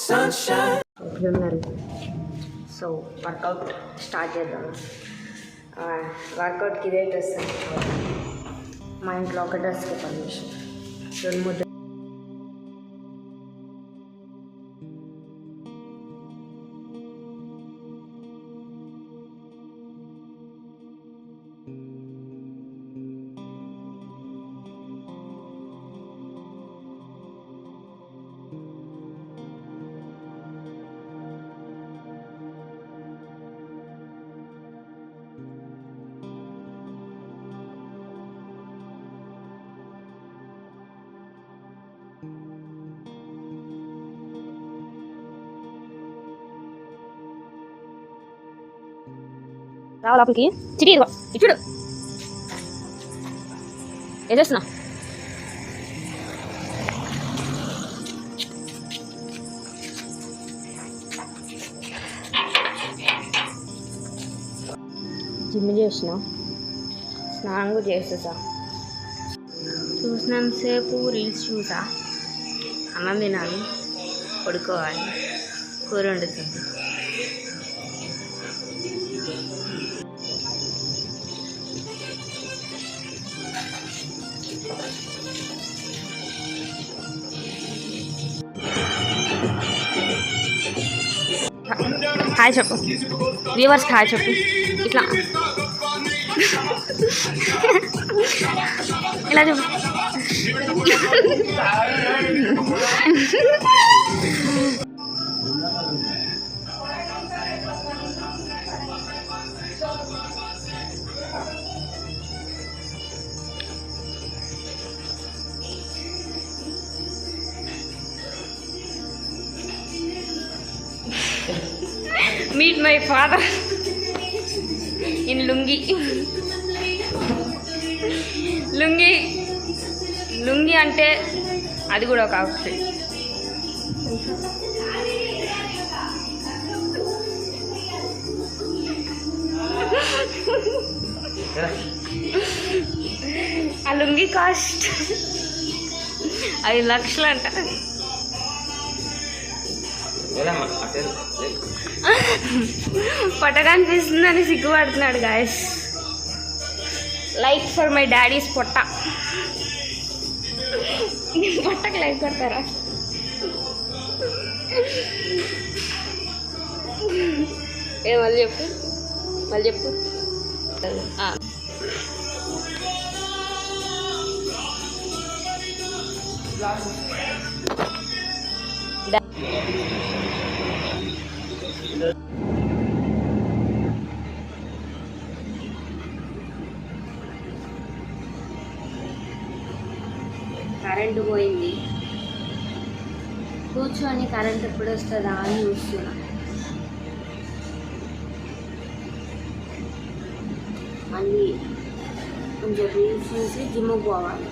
ఎట్లున్నారు? So workout start చేద్దాం. వర్కౌట్కి ఇదే డ్రెస్ మా ఇంట్లో ఒక డ్రెస్కి పర్మిషన్ 2-3 రావు లోపలికి. చిటి ఇదిగో ఇచ్చుడు ఏం చేస్తున్నా? జిమ్ చేసిన, స్నానం కూడా చేసేసా. చూసినంతసేపు రీల్స్ చూసా. అన్నం తినాలి, పడుకోవాలి, కూర వండుతుంది. హాయ్ చెప్పు, వ్యూవర్స్కి హాయ్ చెప్పు. ఇట్లా ఇలా చెప్పు. Meet my father in lungi. Lungi అంటే అది కూడా ఒక అవుట్ఫిట్. ఆ లుంగి కాస్ట్ 5 లక్షలు అంట. పొట్ట కనిపిస్తుందని సిగ్గుపడుతున్నాడు guys. Like for my daddy's పొట్ట. పొట్టకి లైక్ కొడతారా? మళ్ళీ చెప్పు, మళ్ళీ చెప్పు. కరెంటు పోయింది. కూర్చొని కరెంట్ ఎప్పుడు వస్తుందా అని చూస్తున్నా. మళ్ళీ కొంచెం రీల్స్ చూసి జిమ్కి పోవాలి.